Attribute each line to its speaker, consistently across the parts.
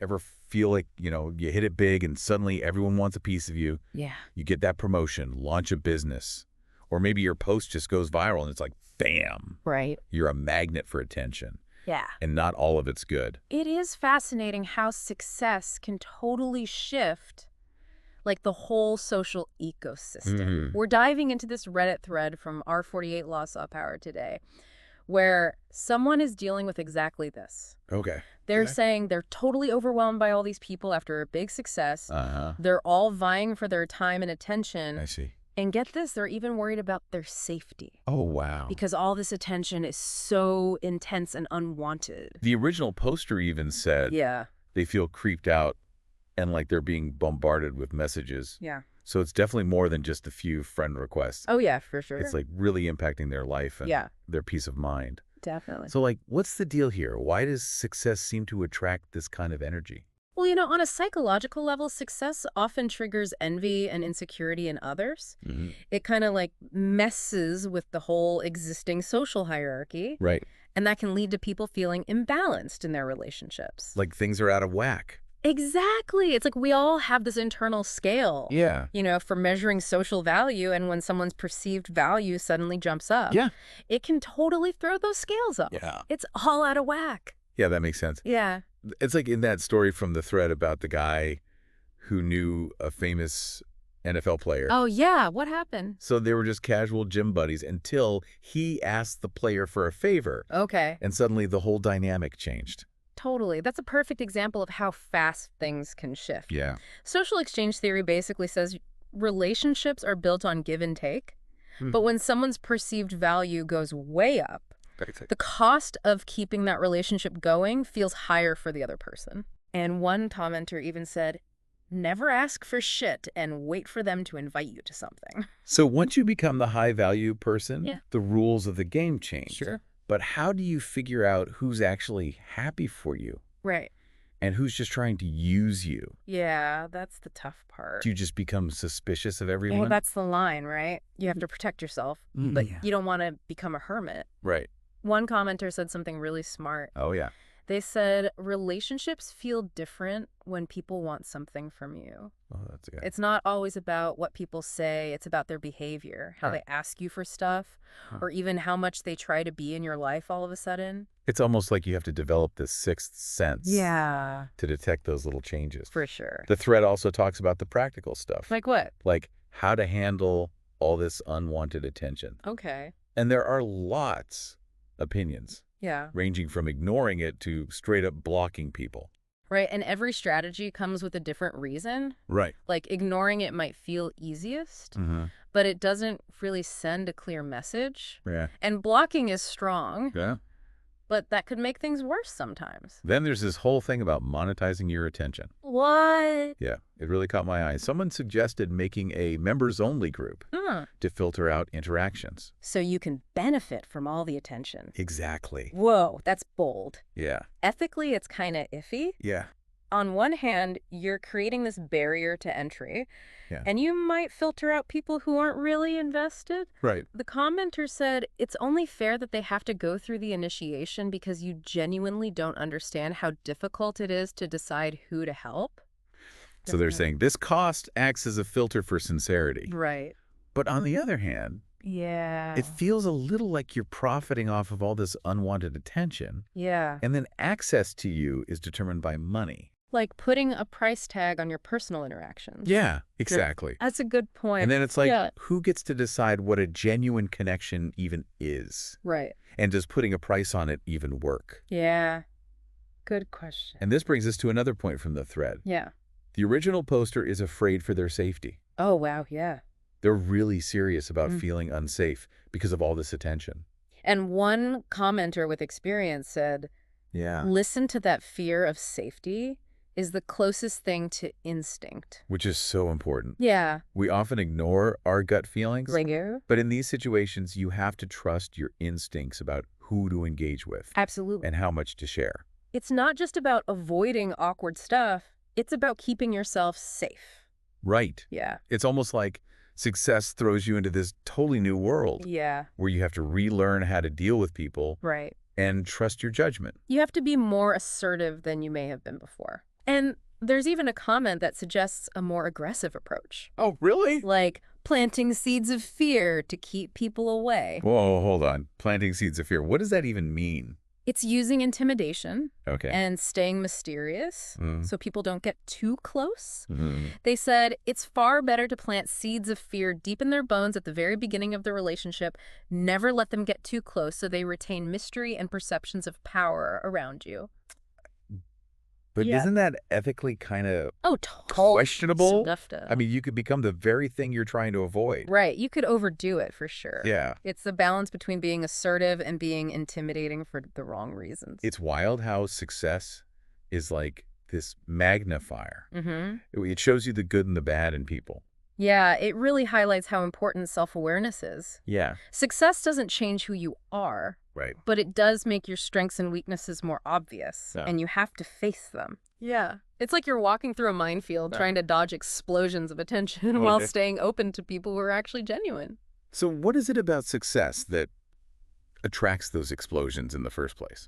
Speaker 1: Ever feel like, you hit it big and suddenly everyone wants a piece of you?
Speaker 2: Yeah.
Speaker 1: You get that promotion, launch a business, or maybe your post just goes viral and it's like, bam,
Speaker 2: Right.
Speaker 1: you're a magnet for attention.
Speaker 2: Yeah.
Speaker 1: And not all of it's good.
Speaker 2: It is fascinating how success can totally shift like the whole social ecosystem. We're diving into this Reddit thread from R48 Law Saw Power today, where someone is dealing with exactly this.
Speaker 1: Okay.
Speaker 2: They're saying they're totally overwhelmed by all these people after a big success. They're all vying for their time and attention.
Speaker 1: I see.
Speaker 2: And get this, they're even worried about their safety.
Speaker 1: Oh, wow.
Speaker 2: Because all this attention is so intense and unwanted.
Speaker 1: The original poster even said they feel creeped out and like they're being bombarded with messages.
Speaker 2: Yeah.
Speaker 1: So it's definitely more than just a few friend requests.
Speaker 2: Oh, yeah, for sure.
Speaker 1: It's like really impacting their life and their peace of mind.
Speaker 2: Definitely.
Speaker 1: So like, what's the deal here? Why does success seem to attract this kind of energy?
Speaker 2: Well, on a psychological level, success often triggers envy and insecurity in others. It kind of like messes with the whole existing social hierarchy.
Speaker 1: Right.
Speaker 2: And that can lead to people feeling imbalanced in their relationships.
Speaker 1: Like things are out of whack.
Speaker 2: Exactly. It's like we all have this internal scale.
Speaker 1: Yeah.
Speaker 2: For measuring social value, and when someone's perceived value suddenly jumps up, it can totally throw those scales up.
Speaker 1: Yeah.
Speaker 2: It's all out of whack.
Speaker 1: Yeah, that makes sense.
Speaker 2: Yeah.
Speaker 1: It's like in that story from the thread about the guy who knew a famous NFL player.
Speaker 2: Oh, yeah. What happened?
Speaker 1: So they were just casual gym buddies until he asked the player for a favor.
Speaker 2: Okay.
Speaker 1: And suddenly the whole dynamic changed.
Speaker 2: Totally. That's a perfect example of how fast things can shift.
Speaker 1: Yeah.
Speaker 2: Social exchange theory basically says relationships are built on give and take. But when someone's perceived value goes way up, the cost of keeping that relationship going feels higher for the other person. And one commenter even said, never ask for shit and wait for them to invite you to something.
Speaker 1: So once you become the high-value person, the rules of the game change.
Speaker 2: Sure.
Speaker 1: But how do you figure out who's actually happy for you?
Speaker 2: Right.
Speaker 1: And who's just trying to use you?
Speaker 2: Yeah, that's the tough part.
Speaker 1: Do you just become suspicious of everyone?
Speaker 2: Well, that's the line, right? You have to protect yourself, but you don't want to become a hermit.
Speaker 1: Right.
Speaker 2: One commenter said something really smart.
Speaker 1: Oh, yeah.
Speaker 2: They said, relationships feel different when people want something from you.
Speaker 1: Oh, that's good.
Speaker 2: It's not always about what people say. It's about their behavior, how they ask you for stuff, or even how much they try to be in your life all of a sudden.
Speaker 1: It's almost like you have to develop this sixth sense.
Speaker 2: Yeah.
Speaker 1: To detect those little changes.
Speaker 2: For sure.
Speaker 1: The thread also talks about the practical stuff.
Speaker 2: Like what?
Speaker 1: Like how to handle all this unwanted attention.
Speaker 2: Okay.
Speaker 1: And there are lots opinions.
Speaker 2: Yeah.
Speaker 1: Ranging from ignoring it to straight up blocking people.
Speaker 2: Right. And every strategy comes with a different reason.
Speaker 1: Right.
Speaker 2: Like ignoring it might feel easiest, but it doesn't really send a clear message.
Speaker 1: Yeah.
Speaker 2: And blocking is strong.
Speaker 1: Yeah.
Speaker 2: But that could make things worse sometimes.
Speaker 1: Then there's this whole thing about monetizing your attention.
Speaker 2: What?
Speaker 1: Yeah, it really caught my eye. Someone suggested making a members-only group to filter out interactions.
Speaker 2: So you can benefit from all the attention.
Speaker 1: Exactly.
Speaker 2: Whoa, that's bold.
Speaker 1: Yeah.
Speaker 2: Ethically, it's kind of iffy.
Speaker 1: Yeah.
Speaker 2: On one hand, you're creating this barrier to entry,
Speaker 1: Yeah.
Speaker 2: and you might filter out people who aren't really invested.
Speaker 1: Right.
Speaker 2: The commenter said it's only fair that they have to go through the initiation because you genuinely don't understand how difficult it is to decide who to help.
Speaker 1: So they're saying this cost acts as a filter for sincerity.
Speaker 2: Right.
Speaker 1: But on the other hand,
Speaker 2: Yeah.
Speaker 1: it feels a little like you're profiting off of all this unwanted attention.
Speaker 2: Yeah.
Speaker 1: And then access to you is determined by money.
Speaker 2: Like putting a price tag on your personal interactions.
Speaker 1: Yeah, exactly.
Speaker 2: That's a good point.
Speaker 1: And then it's like, who gets to decide what a genuine connection even is?
Speaker 2: Right.
Speaker 1: And does putting a price on it even work?
Speaker 2: Yeah. Good question.
Speaker 1: And this brings us to another point from the thread.
Speaker 2: Yeah.
Speaker 1: The original poster is afraid for their safety.
Speaker 2: Oh, wow. Yeah.
Speaker 1: They're really serious about feeling unsafe because of all this attention.
Speaker 2: And one commenter with experience said, listen to that fear of safety is the closest thing to instinct.
Speaker 1: Which is so important.
Speaker 2: Yeah.
Speaker 1: We often ignore our gut feelings.
Speaker 2: Ringer.
Speaker 1: But in these situations, you have to trust your instincts about who to engage with.
Speaker 2: Absolutely.
Speaker 1: And how much to share.
Speaker 2: It's not just about avoiding awkward stuff. It's about keeping yourself safe.
Speaker 1: Right.
Speaker 2: Yeah.
Speaker 1: It's almost like success throws you into this totally new world.
Speaker 2: Yeah.
Speaker 1: Where you have to relearn how to deal with people.
Speaker 2: Right.
Speaker 1: And trust your judgment.
Speaker 2: You have to be more assertive than you may have been before. And there's even a comment that suggests a more aggressive approach.
Speaker 1: Oh, really?
Speaker 2: Like planting seeds of fear to keep people away.
Speaker 1: Whoa, hold on. Planting seeds of fear. What does that even mean?
Speaker 2: It's using intimidation
Speaker 1: Okay.
Speaker 2: and staying mysterious so people don't get too close.
Speaker 1: Mm.
Speaker 2: They said it's far better to plant seeds of fear deep in their bones at the very beginning of the relationship. Never let them get too close so they retain mystery and perceptions of power around you.
Speaker 1: But isn't that ethically kind of
Speaker 2: totally
Speaker 1: questionable?
Speaker 2: Stuffed up.
Speaker 1: I mean, you could become the very thing you're trying to avoid.
Speaker 2: Right. You could overdo it for sure.
Speaker 1: Yeah.
Speaker 2: It's the balance between being assertive and being intimidating for the wrong reasons.
Speaker 1: It's wild how success is like this magnifier. It shows you the good and the bad in people.
Speaker 2: Yeah, it really highlights how important self-awareness is.
Speaker 1: Yeah.
Speaker 2: Success doesn't change who you are.
Speaker 1: Right.
Speaker 2: But it does make your strengths and weaknesses more obvious, and you have to face them. Yeah. It's like you're walking through a minefield trying to dodge explosions of attention while staying open to people who are actually genuine.
Speaker 1: So what is it about success that attracts those explosions in the first place?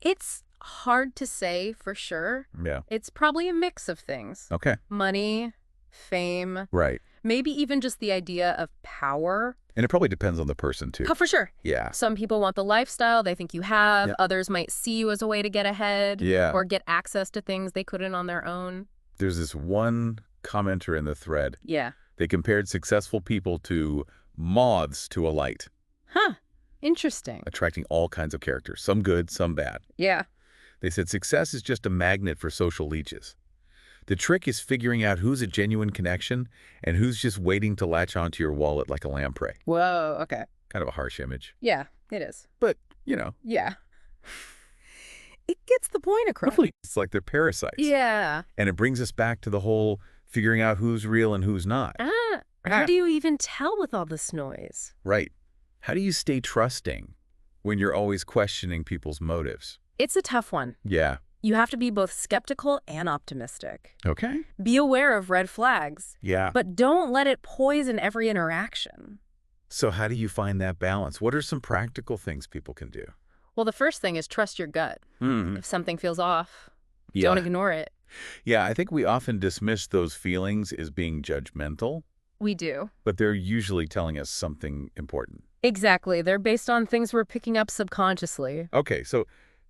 Speaker 2: It's hard to say for sure.
Speaker 1: Yeah.
Speaker 2: It's probably a mix of things.
Speaker 1: Okay.
Speaker 2: Money, fame.
Speaker 1: Right.
Speaker 2: Maybe even just the idea of power.
Speaker 1: And it probably depends on the person, too.
Speaker 2: Oh, for sure.
Speaker 1: Yeah.
Speaker 2: Some people want the lifestyle they think you have. Yeah. Others might see you as a way to get ahead.
Speaker 1: Yeah.
Speaker 2: Or get access to things they couldn't on their own.
Speaker 1: There's this one commenter in the thread.
Speaker 2: Yeah.
Speaker 1: They compared successful people to moths to a light.
Speaker 2: Huh. Interesting.
Speaker 1: Attracting all kinds of characters, some good, some bad.
Speaker 2: Yeah.
Speaker 1: They said success is just a magnet for social leeches. The trick is figuring out who's a genuine connection and who's just waiting to latch onto your wallet like a lamprey.
Speaker 2: Whoa, okay.
Speaker 1: Kind of a harsh image.
Speaker 2: Yeah, it is.
Speaker 1: But, you know.
Speaker 2: Yeah. It gets the point across.
Speaker 1: It's like they're parasites.
Speaker 2: Yeah.
Speaker 1: And it brings us back to the whole figuring out who's real and who's not.
Speaker 2: How do you even tell with all this noise?
Speaker 1: Right. How do you stay trusting when you're always questioning people's motives?
Speaker 2: It's a tough one.
Speaker 1: Yeah.
Speaker 2: You have to be both skeptical and optimistic.
Speaker 1: Okay.
Speaker 2: Be aware of red flags.
Speaker 1: Yeah.
Speaker 2: But don't let it poison every interaction.
Speaker 1: So how do you find that balance? What are some practical things people can do?
Speaker 2: Well, the first thing is trust your gut. If something feels off,
Speaker 1: Yeah.
Speaker 2: don't ignore it.
Speaker 1: Yeah, I think we often dismiss those feelings as being judgmental,
Speaker 2: We do.
Speaker 1: but they're usually telling us something important.
Speaker 2: Exactly. They're based on things we're picking up subconsciously.
Speaker 1: Okay, so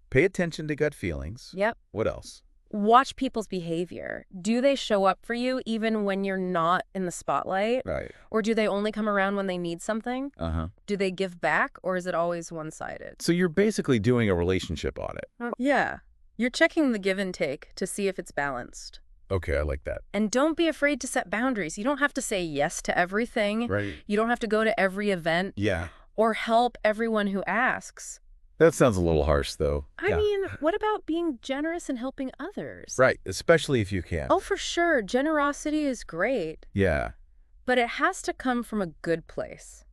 Speaker 1: pay attention to gut feelings.
Speaker 2: Yep.
Speaker 1: What else?
Speaker 2: Watch people's behavior. Do they show up for you even when you're not in the spotlight?
Speaker 1: Right.
Speaker 2: Or do they only come around when they need something?
Speaker 1: Uh-huh.
Speaker 2: Do they give back, or is it always one-sided?
Speaker 1: So you're basically doing a relationship audit.
Speaker 2: Yeah. You're checking the give and take to see if it's balanced.
Speaker 1: Okay, I like that.
Speaker 2: And don't be afraid to set boundaries. You don't have to say yes to everything.
Speaker 1: Right.
Speaker 2: You don't have to go to every event.
Speaker 1: Yeah.
Speaker 2: Or help everyone who asks.
Speaker 1: That sounds a little harsh, though.
Speaker 2: I mean, what about being generous and helping others?
Speaker 1: Right, especially if you can.
Speaker 2: Oh, for sure. Generosity is great.
Speaker 1: Yeah.
Speaker 2: But it has to come from a good place.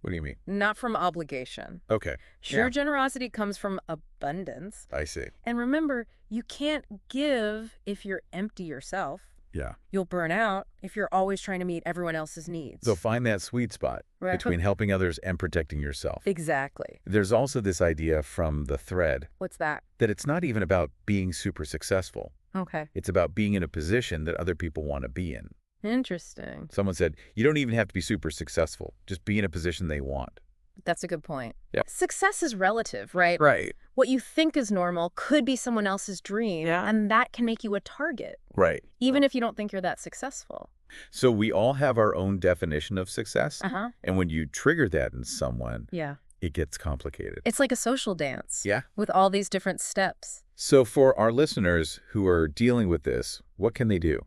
Speaker 1: What do you mean?
Speaker 2: Not from obligation.
Speaker 1: Okay.
Speaker 2: Sure, generosity comes from abundance.
Speaker 1: I see.
Speaker 2: And remember, you can't give if you're empty yourself.
Speaker 1: Yeah.
Speaker 2: You'll burn out if you're always trying to meet everyone else's needs.
Speaker 1: So find that sweet spot between helping others and protecting yourself.
Speaker 2: Exactly.
Speaker 1: There's also this idea from the thread
Speaker 2: What's that?
Speaker 1: that it's not even about being super successful.
Speaker 2: Okay.
Speaker 1: It's about being in a position that other people want to be in.
Speaker 2: Interesting.
Speaker 1: Someone said, you don't even have to be super successful. Just be in a position they want.
Speaker 2: That's a good point.
Speaker 1: Yeah.
Speaker 2: Success is relative, right?
Speaker 1: Right.
Speaker 2: What you think is normal could be someone else's dream, and that can make you a target,
Speaker 1: Right.
Speaker 2: even if you don't think you're that successful.
Speaker 1: So we all have our own definition of success.
Speaker 2: Uh-huh.
Speaker 1: And when you trigger that in someone,
Speaker 2: Yeah.
Speaker 1: it gets complicated.
Speaker 2: It's like a social dance.
Speaker 1: Yeah.
Speaker 2: With all these different steps.
Speaker 1: So for our listeners who are dealing with this, what can they do?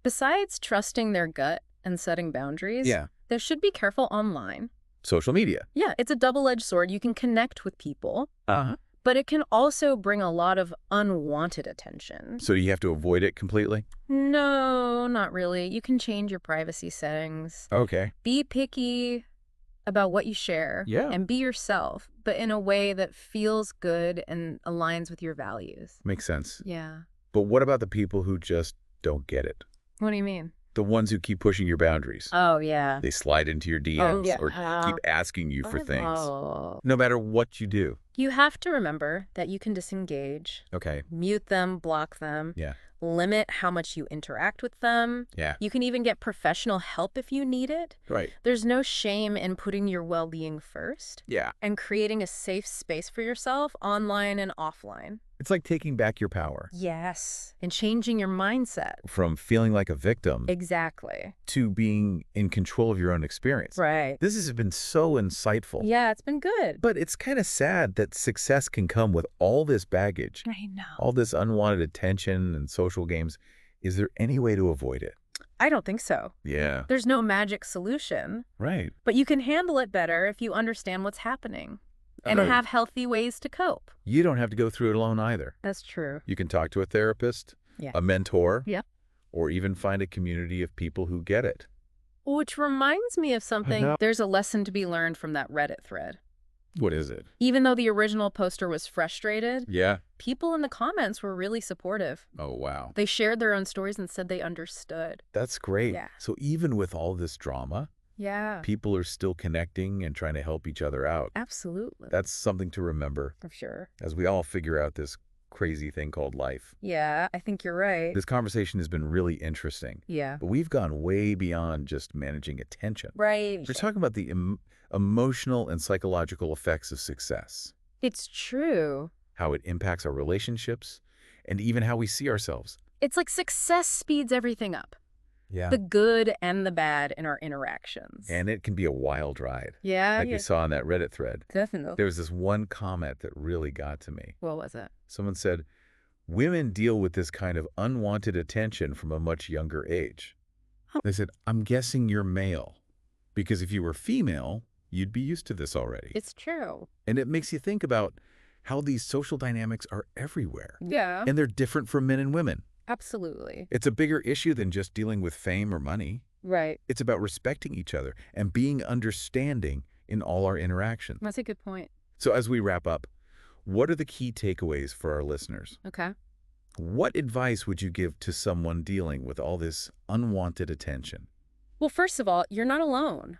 Speaker 2: Besides trusting their gut and setting boundaries,
Speaker 1: Yeah.
Speaker 2: they should be careful online.
Speaker 1: Social media.
Speaker 2: Yeah, it's a double-edged sword. You can connect with people,
Speaker 1: Uh-huh.
Speaker 2: but it can also bring a lot of unwanted attention.
Speaker 1: So you have to avoid it completely?
Speaker 2: No, not really. You can change your privacy settings.
Speaker 1: Okay.
Speaker 2: Be picky about what you share.
Speaker 1: Yeah.
Speaker 2: And be yourself, but in a way that feels good and aligns with your values.
Speaker 1: Makes sense.
Speaker 2: Yeah.
Speaker 1: But what about the people who just don't get it?
Speaker 2: What do you mean?
Speaker 1: The ones who keep pushing your boundaries.
Speaker 2: Oh, yeah.
Speaker 1: They slide into your DMs
Speaker 2: yeah.
Speaker 1: or keep asking you for things.
Speaker 2: Oh.
Speaker 1: No matter what you do.
Speaker 2: You have to remember that you can disengage,
Speaker 1: Okay.
Speaker 2: mute them, block them,
Speaker 1: Yeah.
Speaker 2: limit how much you interact with them.
Speaker 1: Yeah.
Speaker 2: You can even get professional help if you need it.
Speaker 1: Right.
Speaker 2: There's no shame in putting your well-being first
Speaker 1: Yeah.
Speaker 2: and creating a safe space for yourself online and offline.
Speaker 1: It's like taking back your power
Speaker 2: Yes. And changing your mindset.
Speaker 1: from feeling like a victim
Speaker 2: Exactly.
Speaker 1: to being in control of your own experience.
Speaker 2: Right.
Speaker 1: This has been so insightful.
Speaker 2: Yeah, it's been good.
Speaker 1: But it's kind of sad that success can come with all this baggage,
Speaker 2: I know.
Speaker 1: all this unwanted attention and social games. Is there any way to avoid it?
Speaker 2: I don't think so.
Speaker 1: Yeah.
Speaker 2: There's no magic solution,
Speaker 1: Right.
Speaker 2: but you can handle it better if you understand what's happening and
Speaker 1: Oh.
Speaker 2: have healthy ways to cope.
Speaker 1: You don't have to go through it alone either.
Speaker 2: That's true.
Speaker 1: You can talk to a therapist,
Speaker 2: Yeah.
Speaker 1: a mentor,
Speaker 2: Yep.
Speaker 1: or even find a community of people who get it.
Speaker 2: Which reminds me of something.
Speaker 1: know.
Speaker 2: There's a lesson to be learned from that Reddit thread.
Speaker 1: What is it?
Speaker 2: Even though the original poster was frustrated,
Speaker 1: Yeah.
Speaker 2: people in the comments were really supportive.
Speaker 1: Oh, wow.
Speaker 2: They shared their own stories and said they understood.
Speaker 1: That's great.
Speaker 2: Yeah.
Speaker 1: So even with all this drama,
Speaker 2: Yeah,
Speaker 1: people are still connecting and trying to help each other out.
Speaker 2: absolutely.
Speaker 1: That's something to remember
Speaker 2: For sure.
Speaker 1: as we all figure out this crazy thing called life.
Speaker 2: Yeah, I think you're right.
Speaker 1: This conversation has been really interesting,
Speaker 2: Yeah.
Speaker 1: but we've gone way beyond just managing attention.
Speaker 2: Right.
Speaker 1: We're talking about the emotional and psychological effects of success,
Speaker 2: It's true.
Speaker 1: how it impacts our relationships, and even how we see ourselves.
Speaker 2: It's like success speeds everything up.
Speaker 1: Yeah.
Speaker 2: The good and the bad in our interactions.
Speaker 1: And it can be a wild ride.
Speaker 2: yeah,
Speaker 1: Like you saw in that Reddit thread.
Speaker 2: definitely.
Speaker 1: There was this one comment that really got to me.
Speaker 2: What was it?
Speaker 1: Someone said, women deal with this kind of unwanted attention from a much younger age.
Speaker 2: Huh.
Speaker 1: They said, I'm guessing you're male. Because if you were female, you'd be used to this already.
Speaker 2: It's true.
Speaker 1: And it makes you think about how these social dynamics are everywhere.
Speaker 2: Yeah.
Speaker 1: And they're different for men and women.
Speaker 2: Absolutely.
Speaker 1: It's a bigger issue than just dealing with fame or money.
Speaker 2: Right.
Speaker 1: It's about respecting each other and being understanding in all our interactions.
Speaker 2: That's a good point.
Speaker 1: So as we wrap up, what are the key takeaways for our listeners?
Speaker 2: Okay.
Speaker 1: What advice would you give to someone dealing with all this unwanted attention?
Speaker 2: Well, first of all, you're not alone.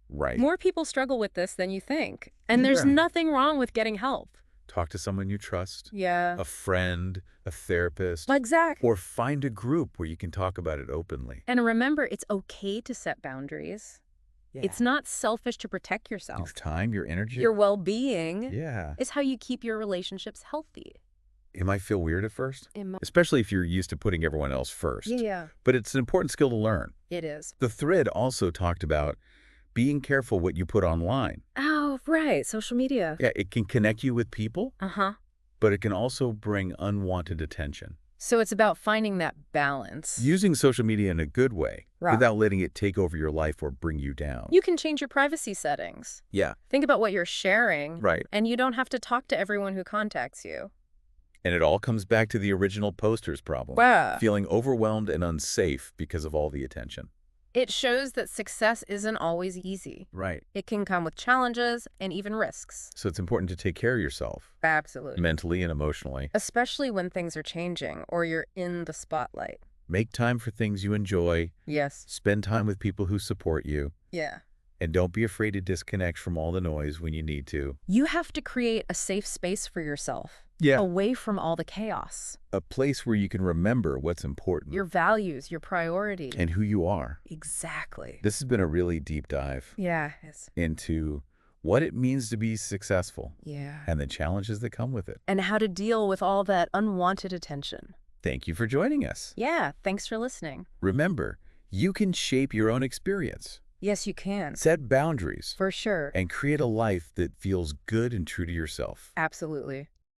Speaker 1: Right.
Speaker 2: More people struggle with this than you think. And there's
Speaker 1: Yeah.
Speaker 2: nothing wrong with getting help.
Speaker 1: Talk to someone you trust,
Speaker 2: Yeah.
Speaker 1: a friend, a therapist,
Speaker 2: Exactly.
Speaker 1: or find a group where you can talk about it openly.
Speaker 2: And remember, it's okay to set boundaries. It's not selfish to protect
Speaker 1: Your
Speaker 2: yourself.
Speaker 1: time, your energy.
Speaker 2: Your well-being
Speaker 1: Yeah.
Speaker 2: is how you keep your relationships healthy.
Speaker 1: It might feel weird at first,
Speaker 2: Emo-
Speaker 1: especially if you're used to putting everyone else first.
Speaker 2: Yeah,
Speaker 1: But it's an important skill to learn.
Speaker 2: it is.
Speaker 1: The thread also talked about being careful what you put online.
Speaker 2: Oh, right. Social media.
Speaker 1: Yeah, it can connect you with people,
Speaker 2: Uh-huh.
Speaker 1: but it can also bring unwanted attention.
Speaker 2: So it's about finding that balance.
Speaker 1: Using social media in a good way
Speaker 2: Right.
Speaker 1: without letting it take over your life or bring you down.
Speaker 2: You can change your privacy settings.
Speaker 1: Yeah,
Speaker 2: Think about what you're sharing.
Speaker 1: right.
Speaker 2: And you don't have to talk to everyone who contacts you.
Speaker 1: And it all comes back to the original poster's problem.
Speaker 2: Wow.
Speaker 1: Feeling overwhelmed and unsafe because of all the attention.
Speaker 2: It shows that success isn't always easy.
Speaker 1: Right.
Speaker 2: It can come with challenges and even risks.
Speaker 1: So it's important to take care of yourself,
Speaker 2: Absolutely.
Speaker 1: mentally and emotionally.
Speaker 2: Especially when things are changing or you're in the spotlight.
Speaker 1: Make time for things you enjoy.
Speaker 2: Yes.
Speaker 1: Spend time with people who support you.
Speaker 2: Yeah.
Speaker 1: And don't be afraid to disconnect from all the noise when you need to.
Speaker 2: You have to create a safe space for yourself.
Speaker 1: Yeah.
Speaker 2: Away from all the chaos.
Speaker 1: A place where you can remember what's important.
Speaker 2: Your values, your priorities.
Speaker 1: And who you are.
Speaker 2: Exactly.
Speaker 1: This has been a really deep dive
Speaker 2: Yeah.
Speaker 1: into what it means to be successful
Speaker 2: Yeah.
Speaker 1: and the challenges that come with it.
Speaker 2: And how to deal with all that unwanted attention.
Speaker 1: Thank you for joining us.
Speaker 2: Yeah. Thanks for listening.
Speaker 1: Remember, you can shape your own experience,
Speaker 2: Yes, you can.
Speaker 1: set boundaries,
Speaker 2: For sure.
Speaker 1: and create a life that feels good and true to yourself.
Speaker 2: Absolutely.